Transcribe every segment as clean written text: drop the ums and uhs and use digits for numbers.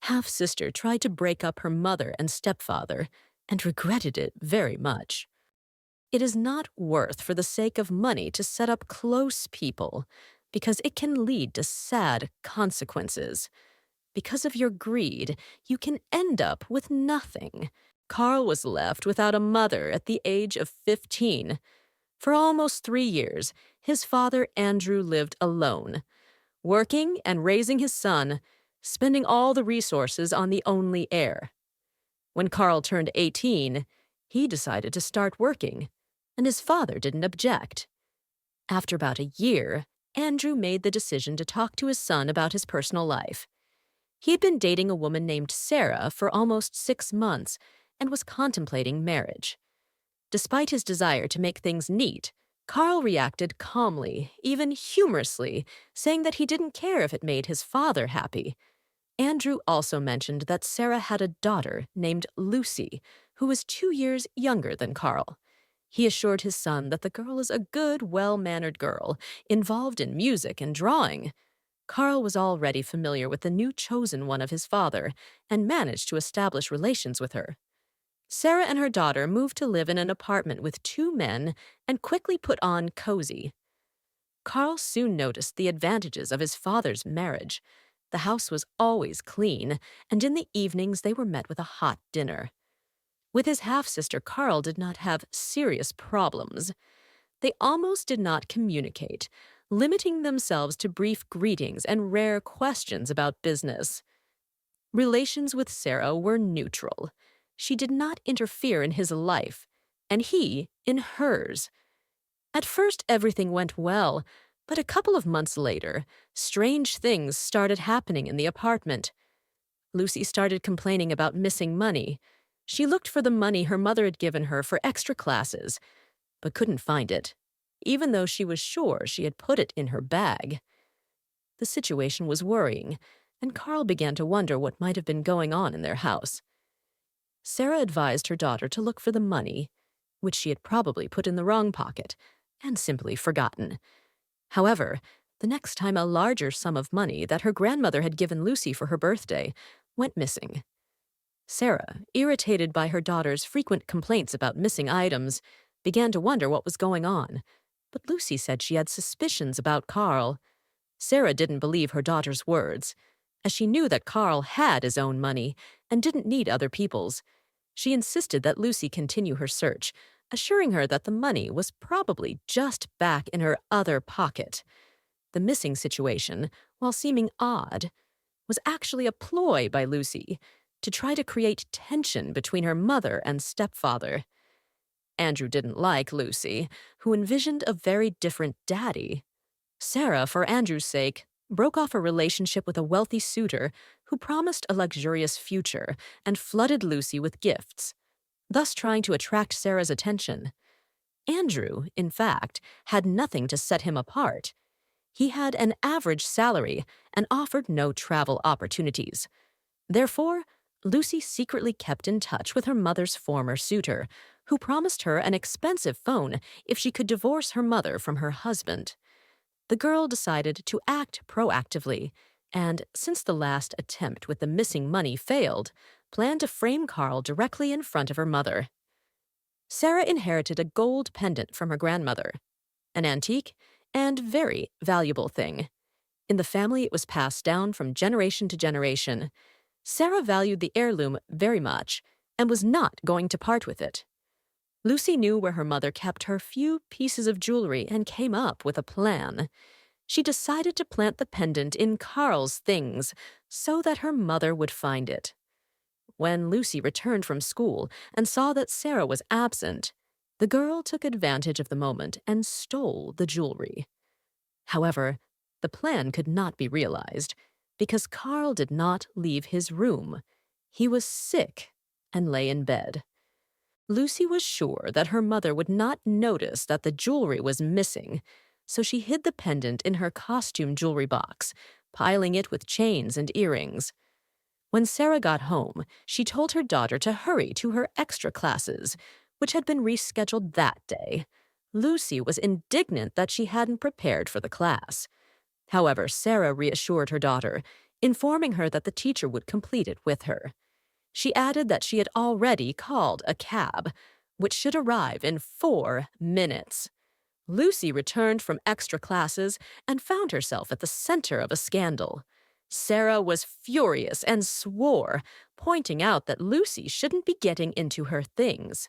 half-sister tried to break up her mother and stepfather and regretted it very much. It is not worth for the sake of money to set up close people because it can lead to sad consequences. Because of your greed, you can end up with nothing. Carl was left without a mother at the age of 15. For almost 3 years, his father Andrew lived alone, working and raising his son, spending all the resources on the only heir. When Carl turned 18, he decided to start working, and his father didn't object. After about a year, Andrew made the decision to talk to his son about his personal life. He had been dating a woman named Sarah for almost 6 months and was contemplating marriage. Despite his desire to make things neat, Carl reacted calmly, even humorously, saying that he didn't care if it made his father happy. Andrew also mentioned that Sarah had a daughter named Lucy, who was 2 years younger than Carl. He assured his son that the girl is a good, well-mannered girl, involved in music and drawing. Carl was already familiar with the new chosen one of his father and managed to establish relations with her. Sarah and her daughter moved to live in an apartment with 2 men and quickly put on cozy. Carl soon noticed the advantages of his father's marriage. The house was always clean, and in the evenings they were met with a hot dinner. With his half-sister, Carl did not have serious problems. They almost did not communicate, limiting themselves to brief greetings and rare questions about business. Relations with Sarah were neutral. She did not interfere in his life, and he in hers. At first, everything went well, but a couple of months later, strange things started happening in the apartment. Lucy started complaining about missing money. She looked for the money her mother had given her for extra classes, but couldn't find it, even though she was sure she had put it in her bag. The situation was worrying, and Carl began to wonder what might have been going on in their house. Sarah advised her daughter to look for the money, which she had probably put in the wrong pocket and simply forgotten. However, the next time a larger sum of money that her grandmother had given Lucy for her birthday went missing. Sarah, irritated by her daughter's frequent complaints about missing items, began to wonder what was going on, but Lucy said she had suspicions about Carl. Sarah didn't believe her daughter's words, as she knew that Carl had his own money and didn't need other people's. She insisted that Lucy continue her search, assuring her that the money was probably just back in her other pocket. The missing situation, while seeming odd, was actually a ploy by Lucy to try to create tension between her mother and stepfather. Andrew didn't like Lucy, who envisioned a very different daddy. Sarah, for Andrew's sake, broke off a relationship with a wealthy suitor who promised a luxurious future and flooded Lucy with gifts, thus trying to attract Sarah's attention. Andrew, in fact, had nothing to set him apart. He had an average salary and offered no travel opportunities. Therefore, Lucy secretly kept in touch with her mother's former suitor, who promised her an expensive phone if she could divorce her mother from her husband. The girl decided to act proactively, and, since the last attempt with the missing money failed, planned to frame Carl directly in front of her mother. Sarah inherited a gold pendant from her grandmother, an antique and very valuable thing. In the family, it was passed down from generation to generation. Sarah valued the heirloom very much and was not going to part with it. Lucy knew where her mother kept her few pieces of jewelry and came up with a plan. She decided to plant the pendant in Carl's things so that her mother would find it. When Lucy returned from school and saw that Sarah was absent, the girl took advantage of the moment and stole the jewelry. However, the plan could not be realized because Carl did not leave his room. He was sick and lay in bed. Lucy was sure that her mother would not notice that the jewelry was missing, so she hid the pendant in her costume jewelry box, piling it with chains and earrings. When Sarah got home, she told her daughter to hurry to her extra classes, which had been rescheduled that day. Lucy was indignant that she hadn't prepared for the class. However, Sarah reassured her daughter, informing her that the teacher would complete it with her. She added that she had already called a cab, which should arrive in 4 minutes. Lucy returned from extra classes and found herself at the center of a scandal. Sarah was furious and swore, pointing out that Lucy shouldn't be getting into her things.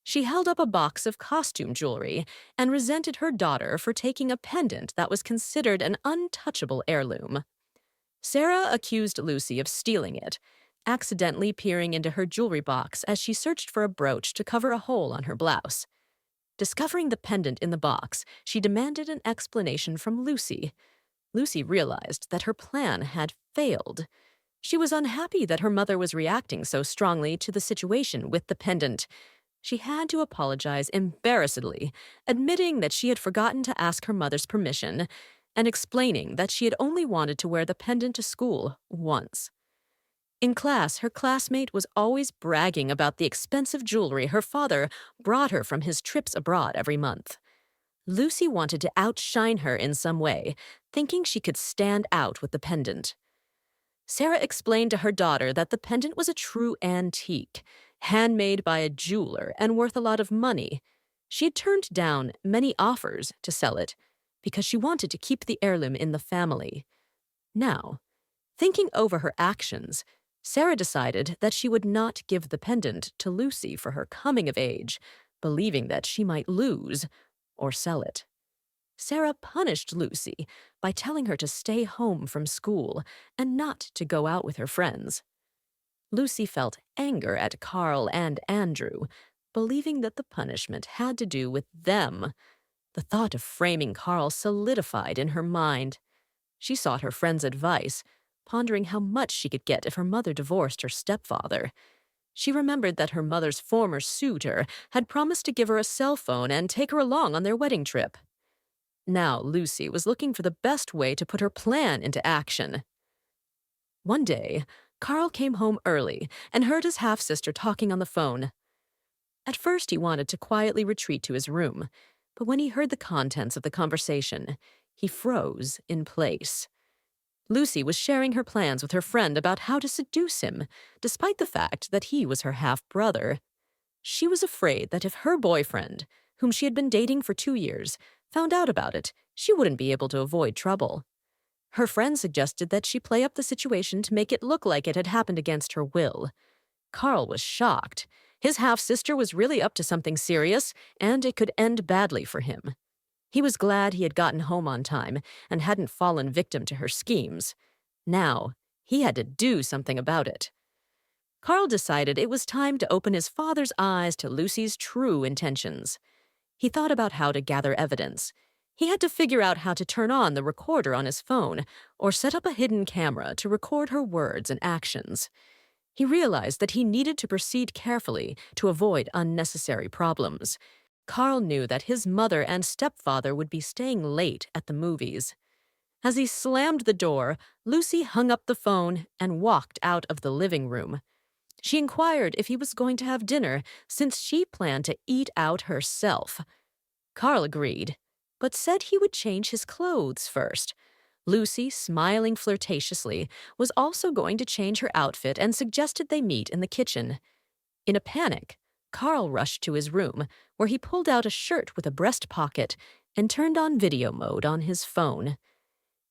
She held up a box of costume jewelry and resented her daughter for taking a pendant that was considered an untouchable heirloom. Sarah accused Lucy of stealing it, accidentally peering into her jewelry box as she searched for a brooch to cover a hole on her blouse. Discovering the pendant in the box, she demanded an explanation from Lucy. Lucy realized that her plan had failed. She was unhappy that her mother was reacting so strongly to the situation with the pendant. She had to apologize embarrassedly, admitting that she had forgotten to ask her mother's permission and explaining that she had only wanted to wear the pendant to school once. In class, her classmate was always bragging about the expensive jewelry her father brought her from his trips abroad every month. Lucy wanted to outshine her in some way, thinking she could stand out with the pendant. Sarah explained to her daughter that the pendant was a true antique, handmade by a jeweler and worth a lot of money. She had turned down many offers to sell it because she wanted to keep the heirloom in the family. Now, thinking over her actions, Sarah decided that she would not give the pendant to Lucy for her coming of age, believing that she might lose or sell it. Sarah punished Lucy by telling her to stay home from school and not to go out with her friends. Lucy felt anger at Carl and Andrew, believing that the punishment had to do with them. The thought of framing Carl solidified in her mind. She sought her friend's advice, pondering how much she could get if her mother divorced her stepfather. She remembered that her mother's former suitor had promised to give her a cell phone and take her along on their wedding trip. Now Lucy was looking for the best way to put her plan into action. One day, Carl came home early and heard his half-sister talking on the phone. At first, he wanted to quietly retreat to his room, but when he heard the contents of the conversation, he froze in place. Lucy was sharing her plans with her friend about how to seduce him, despite the fact that he was her half-brother. She was afraid that if her boyfriend, whom she had been dating for 2 years, found out about it, she wouldn't be able to avoid trouble. Her friend suggested that she play up the situation to make it look like it had happened against her will. Carl was shocked. His half-sister was really up to something serious, and it could end badly for him. He was glad he had gotten home on time and hadn't fallen victim to her schemes. Now, he had to do something about it. Carl decided it was time to open his father's eyes to Lucy's true intentions. He thought about how to gather evidence. He had to figure out how to turn on the recorder on his phone or set up a hidden camera to record her words and actions. He realized that he needed to proceed carefully to avoid unnecessary problems. Carl knew that his mother and stepfather would be staying late at the movies. As he slammed the door, Lucy hung up the phone and walked out of the living room. She inquired if he was going to have dinner, since she planned to eat out herself. Carl agreed, but said he would change his clothes first. Lucy, smiling flirtatiously, was also going to change her outfit and suggested they meet in the kitchen. In a panic, Carl rushed to his room, where he pulled out a shirt with a breast pocket and turned on video mode on his phone.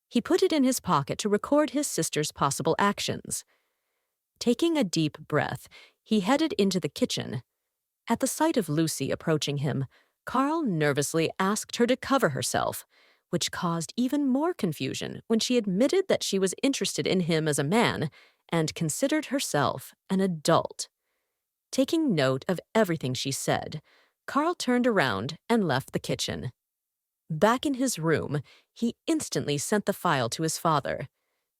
He put it in his pocket to record his sister's possible actions. Taking a deep breath, he headed into the kitchen. At the sight of Lucy approaching him, Carl nervously asked her to cover herself, which caused even more confusion when she admitted that she was interested in him as a man and considered herself an adult. Taking note of everything she said, Carl turned around and left the kitchen. Back in his room, he instantly sent the file to his father.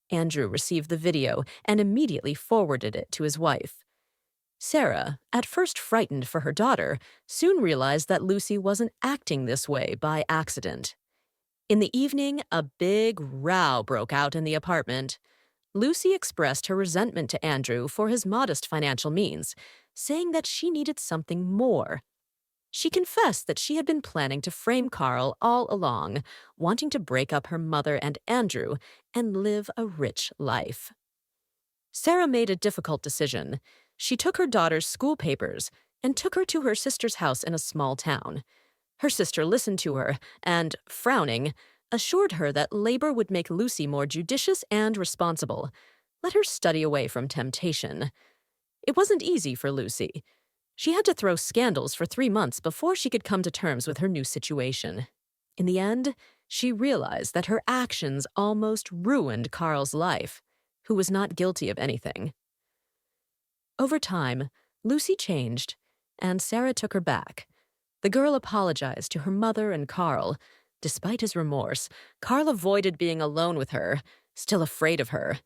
Andrew received the video and immediately forwarded it to his wife. Sarah, at first frightened for her daughter, soon realized that Lucy wasn't acting this way by accident. In the evening, a big row broke out in the apartment. Lucy expressed her resentment to Andrew for his modest financial means, saying that she needed something more. She confessed that she had been planning to frame Carl all along, wanting to break up her mother and Andrew and live a rich life. Sarah made a difficult decision. She took her daughter's school papers and took her to her sister's house in a small town. Her sister listened to her and, frowning, assured her that labor would make Lucy more judicious and responsible. Let her study away from temptation. It wasn't easy for Lucy. She had to throw scandals for 3 months before she could come to terms with her new situation. In the end, she realized that her actions almost ruined Carl's life, who was not guilty of anything. Over time, Lucy changed, and Sarah took her back. The girl apologized to her mother and Carl. Despite his remorse, Carl avoided being alone with her, still afraid of her,